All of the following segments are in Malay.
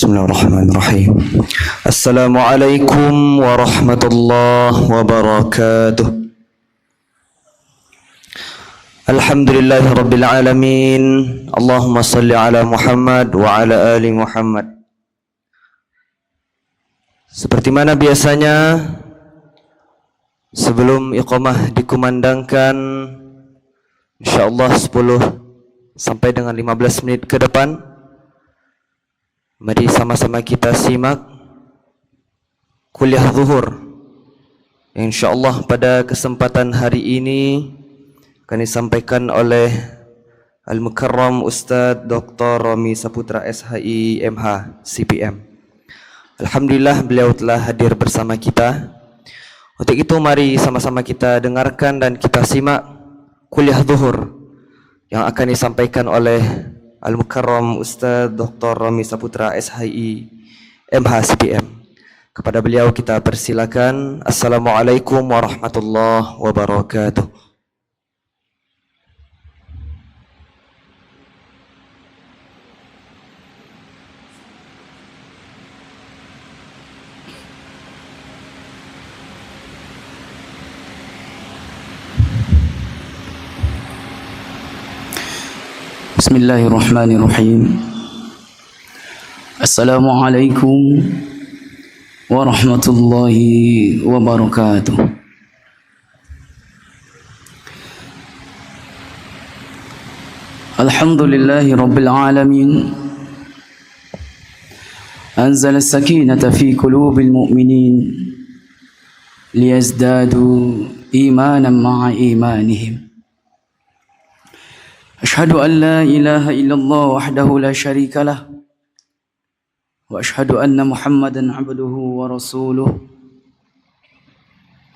Bismillahirrahmanirrahim. Assalamualaikum warahmatullahi wabarakatuh. Alhamdulillahirabbil alamin. Allahumma salli ala Muhammad wa ala ali Muhammad. Seperti mana biasanya sebelum iqamah dikumandangkan, insyaallah 10 sampai dengan 15 menit ke depan, mari sama-sama kita simak kuliah zuhur yang insyaallah pada kesempatan hari ini akan disampaikan oleh Al-Mukarram Ustaz Dr. Romi Saputra SHI MH CPM. Alhamdulillah beliau telah hadir bersama kita. Untuk itu mari sama-sama kita dengarkan dan kita simak kuliah zuhur yang akan disampaikan oleh Al-Mukarram Ustaz Dr. Romi Saputra SHI MH CPM. Kepada beliau kita persilakan. Assalamualaikum warahmatullahi wabarakatuh. Bismillahirrahmanirrahim. Assalamualaikum warahmatullahi wabarakatuh. Alhamdulillahi rabbil alamin. Anzala as-sakinata fi qulubil mu'minin liyazdadu imanan ma'a imanihim. أشهد أن لا إله إلا الله وحده لا شريك له وأشهد أن محمدا عبده ورسوله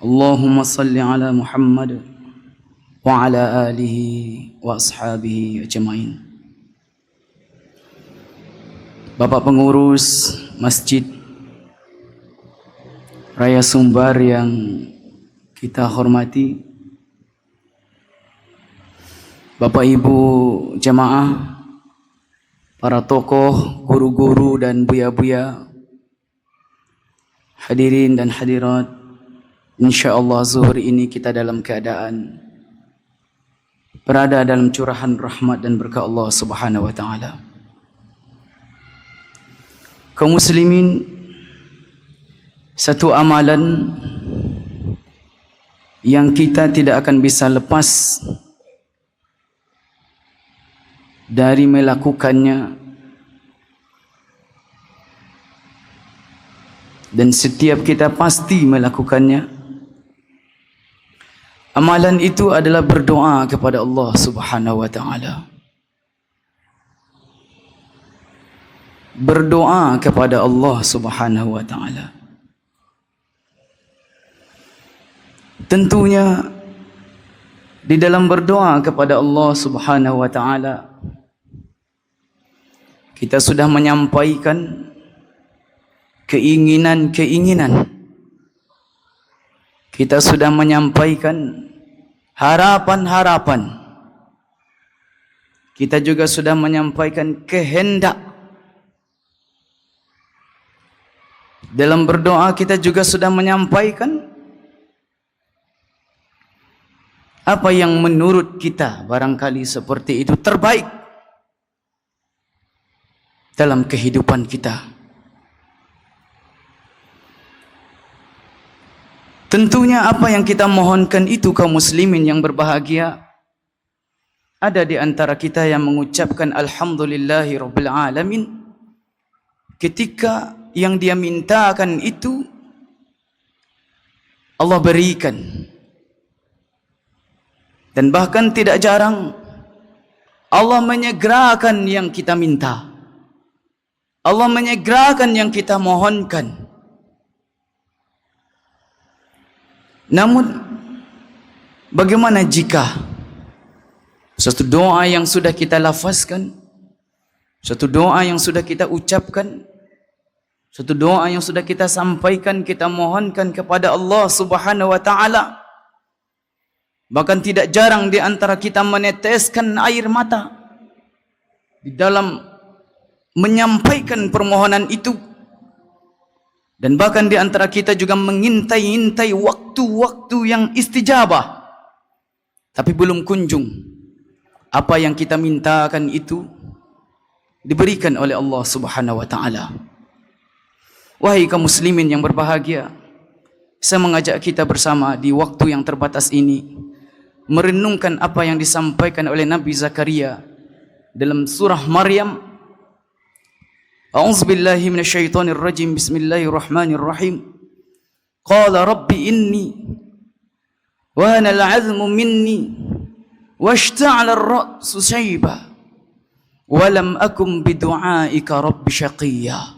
اللهم صل على محمد وعلى آله وأصحابه أجمعين. Bapak pengurus Masjid Raya Sumbar yang kita hormati, Bapak Ibu jamaah, para tokoh, guru-guru dan buya-buya, hadirin dan hadirat, insyaallah zuhur ini kita dalam keadaan berada dalam curahan rahmat dan berkah Allah Subhanahu wa taala. Kaum muslimin, satu amalan yang kita tidak akan bisa lepas dari melakukannya, dan setiap kita pasti melakukannya. Amalan itu adalah berdoa kepada Allah Subhanahu wa taala. Berdoa kepada Allah Subhanahu wa taala. Tentunya di dalam berdoa kepada Allah Subhanahu wa taala, kita sudah menyampaikan keinginan-keinginan. Kita sudah menyampaikan harapan-harapan. Kita juga sudah menyampaikan kehendak. Dalam berdoa kita juga sudah menyampaikan apa yang menurut kita barangkali seperti itu terbaik dalam kehidupan kita. Tentunya apa yang kita mohonkan itu, kaum muslimin yang berbahagia, ada di antara kita yang mengucapkan alhamdulillahi rabbil alamin ketika yang dia mintakan itu Allah berikan. Dan bahkan tidak jarang Allah menyegerakan yang kita minta. Allah menyegerakan yang kita mohonkan. Namun bagaimana jika satu doa yang sudah kita lafazkan, satu doa yang sudah kita ucapkan, satu doa yang sudah kita sampaikan, kita mohonkan kepada Allah Subhanahu wa taala, bahkan tidak jarang di antara kita meneteskan air mata di dalam menyampaikan permohonan itu, dan bahkan di antara kita juga mengintai-intai waktu-waktu yang istijabah, tapi belum kunjung apa yang kita mintakan itu diberikan oleh Allah Subhanahu wa taala. Wahai kaum muslimin yang berbahagia, saya mengajak kita bersama di waktu yang terbatas ini merenungkan apa yang disampaikan oleh Nabi Zakaria dalam surah Maryam. A'udzubillahi minasyaitonirrajim. Bismillahirrahmanirrahim. Qala rabbi inni wa ana al'azmu minni washta'ala ar-ra'su shayba wa lam akum bidu'aika rabbi syaqiyya.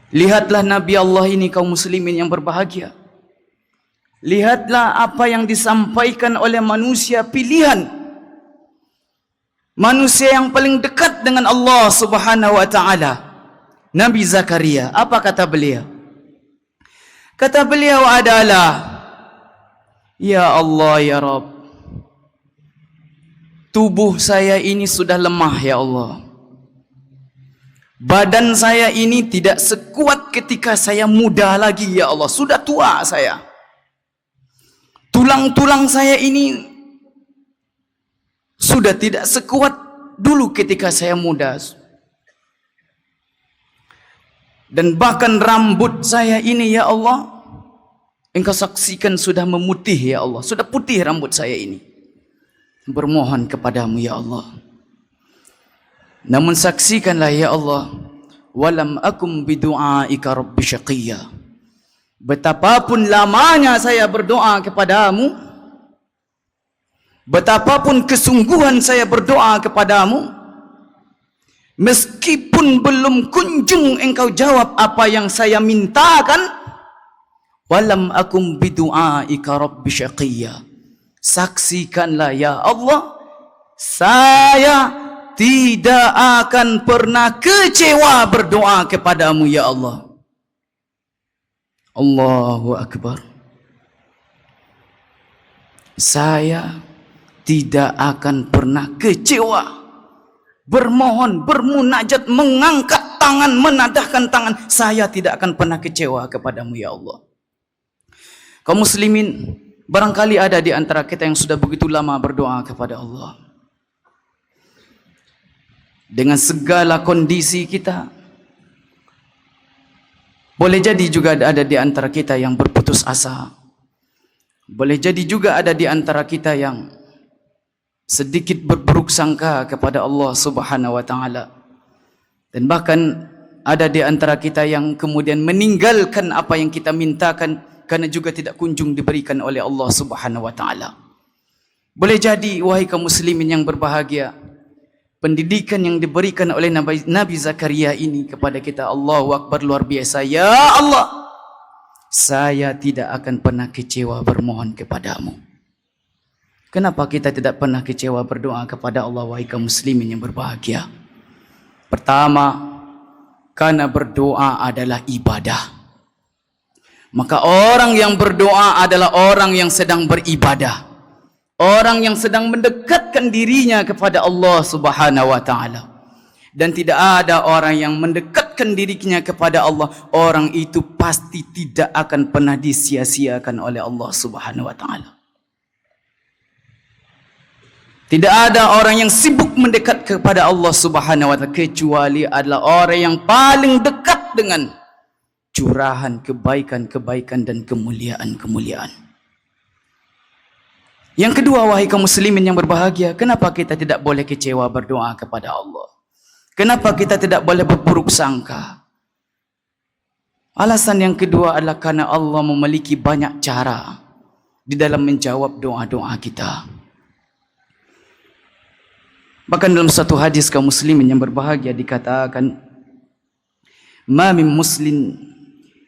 Lihatlah Nabi Allah ini, kaum muslimin yang berbahagia. Lihatlah apa yang disampaikan oleh manusia pilihan, manusia yang paling dekat dengan Allah Subhanahu wa taala, Nabi Zakaria. Apa kata beliau? Kata beliau adalah, ya Allah ya Rabb, tubuh saya ini sudah lemah ya Allah. Badan saya ini tidak sekuat ketika saya muda lagi ya Allah. Sudah tua saya. Tulang-tulang saya ini sudah tidak sekuat dulu ketika saya muda. Dan bahkan rambut saya ini ya Allah, Engkau saksikan sudah memutih ya Allah. Sudah putih rambut saya ini. Bermohon kepadamu ya Allah. Namun saksikanlah ya Allah, walam akum bidu'aika rabbi syaqiyya. Betapapun lamanya saya berdoa kepadamu, betapapun kesungguhan saya berdoa kepadamu, meskipun belum kunjung Engkau jawab apa yang saya mintakan, walam akum bidu'aika rabbi syaqiyya. Saksikanlah ya Allah, saya tidak akan pernah kecewa berdoa kepadamu ya Allah. Allahu Akbar. Saya tidak akan pernah kecewa bermohon, bermunajat, mengangkat tangan, menadahkan tangan. Saya tidak akan pernah kecewa kepadamu ya Allah. Kaum muslimin, barangkali ada di antara kita yang sudah begitu lama berdoa kepada Allah. Dengan segala kondisi kita, boleh jadi juga ada di antara kita yang berputus asa. Boleh jadi juga ada di antara kita yang sedikit berburuk sangka kepada Allah Subhanahu wa taala. Dan bahkan ada di antara kita yang kemudian meninggalkan apa yang kita mintakan karena juga tidak kunjung diberikan oleh Allah Subhanahu wa taala. Boleh jadi wahai kaum muslimin yang berbahagia, pendidikan yang diberikan oleh Nabi Zakaria ini kepada kita, Allahu Akbar, luar biasa. Ya Allah, saya tidak akan pernah kecewa bermohon kepadamu. Kenapa kita tidak pernah kecewa berdoa kepada Allah, wahai kaum muslimin yang berbahagia? Pertama, karena berdoa adalah ibadah. Maka orang yang berdoa adalah orang yang sedang beribadah. Orang yang sedang mendekatkan dirinya kepada Allah Subhanahu wa taala. Dan tidak ada orang yang mendekatkan dirinya kepada Allah, orang itu pasti tidak akan pernah disia-siakan oleh Allah Subhanahu wa taala. Tidak ada orang yang sibuk mendekat kepada Allah Subhanahu wa taala kecuali adalah orang yang paling dekat dengan curahan kebaikan-kebaikan dan kemuliaan-kemuliaan. Yang kedua, wahai kaum muslimin yang berbahagia, kenapa kita tidak boleh kecewa berdoa kepada Allah? Kenapa kita tidak boleh berburuk sangka? Alasan yang kedua adalah karena Allah memiliki banyak cara di dalam menjawab doa-doa kita. Bahkan dalam satu hadis kaum muslimin yang berbahagia dikatakan, ma min muslim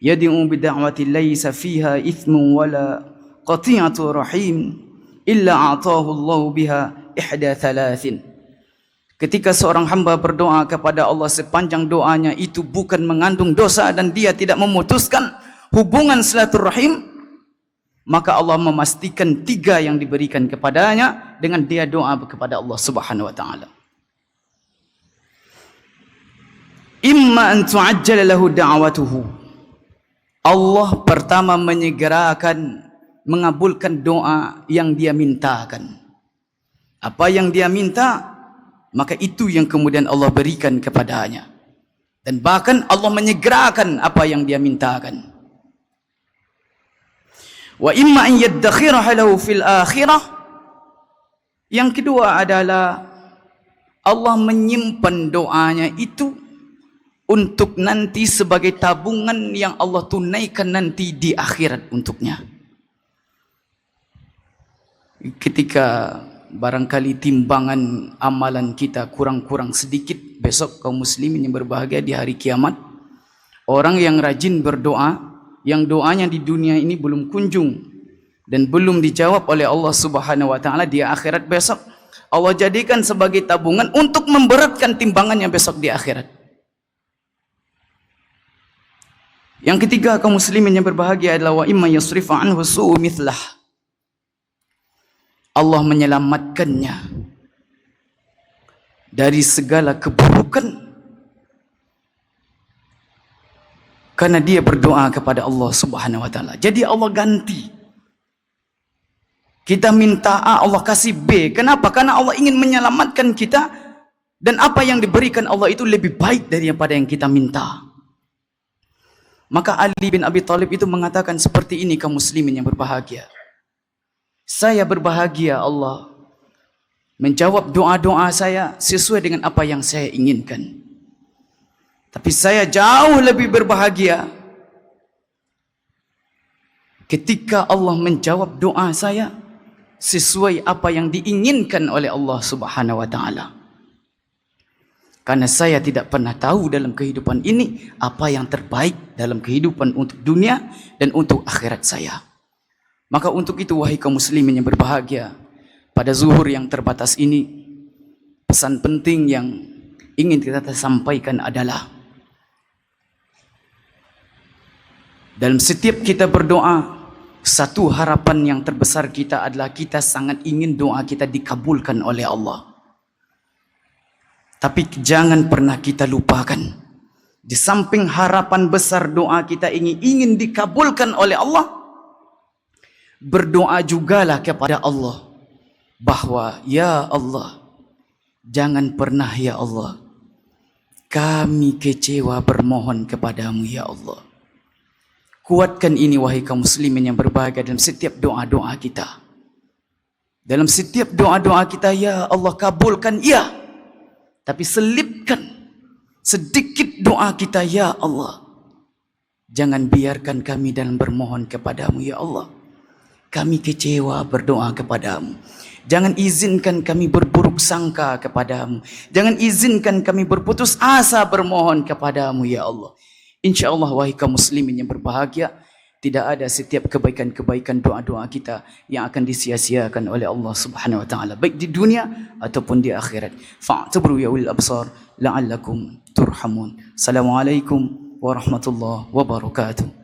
yad'u bi da'wati laysa fiha ithmun wala qati'atu rahim illa a'tahu Allah biha ihda thalathin. Ketika seorang hamba berdoa kepada Allah, sepanjang doanya itu bukan mengandung dosa dan dia tidak memutuskan hubungan silaturahim, maka Allah memastikan 3 yang diberikan kepadanya dengan dia doa kepada Allah Subhanahu wa taala. Imma an tu'ajjala lahu da'watuhu. Allah pertama menyegerakan mengabulkan doa yang dia mintakan. Apa yang dia minta, maka itu yang kemudian Allah berikan kepadanya. Dan bahkan Allah menyegerakan apa yang dia mintakan. Wa imma an yaddakhiraha lahu fil akhirah. Yang kedua adalah Allah menyimpan doanya itu untuk nanti sebagai tabungan yang Allah tunaikan nanti di akhirat untuknya. Ketika barangkali timbangan amalan kita kurang-kurang sedikit, besok kaum muslimin yang berbahagia di hari kiamat, orang yang rajin berdoa, yang doanya di dunia ini belum kunjung dan belum dijawab oleh Allah Subhanahu wa taala, di akhirat besok Allah jadikan sebagai tabungan untuk memberatkan timbangannya besok di akhirat. Yang ketiga kaum muslimin yang berbahagia adalah wa imma yasrifa anhu su'u mithlah. Allah menyelamatkannya dari segala keburukan karena dia berdoa kepada Allah Subhanahu wa taala. Jadi Allah ganti. Kita minta A, Allah kasih B. Kenapa? Karena Allah ingin menyelamatkan kita, dan apa yang diberikan Allah itu lebih baik daripada yang kita minta. Maka Ali bin Abi Thalib itu mengatakan seperti ini kaum muslimin yang berbahagia. Saya berbahagia Allah menjawab doa-doa saya sesuai dengan apa yang saya inginkan. Tapi saya jauh lebih berbahagia ketika Allah menjawab doa saya sesuai apa yang diinginkan oleh Allah Subhanahu wa taala. Karena saya tidak pernah tahu dalam kehidupan ini apa yang terbaik dalam kehidupan untuk dunia dan untuk akhirat saya. Maka untuk itu wahai kaum muslimin yang berbahagia, pada zuhur yang terbatas ini, pesan penting yang ingin kita sampaikan adalah dalam setiap kita berdoa, satu harapan yang terbesar kita adalah kita sangat ingin doa kita dikabulkan oleh Allah. Tapi jangan pernah kita lupakan, di samping harapan besar doa kita ingin dikabulkan oleh Allah, berdoa jugalah kepada Allah bahwa ya Allah, jangan pernah ya Allah kami kecewa bermohon kepadamu ya Allah. Kuatkan ini wahai kaum muslimin yang berbahagia dalam setiap doa-doa kita. Dalam setiap doa-doa kita, ya Allah kabulkan, ya. Tapi selipkan sedikit doa kita, ya Allah, jangan biarkan kami dalam bermohon kepadamu ya Allah. Kami kecewa berdoa kepadamu. Jangan izinkan kami berburuk sangka kepadamu. Jangan izinkan kami berputus asa bermohon kepadamu ya Allah. InsyaAllah wahai kaum muslimin yang berbahagia, tidak ada setiap kebaikan-kebaikan doa-doa kita yang akan disia-siakan oleh Allah Subhanahu wa taala, baik di dunia ataupun di akhirat. Fa'tabru ya ulil absar la'allakum turhamun. Assalamualaikum warahmatullahi wabarakatuh.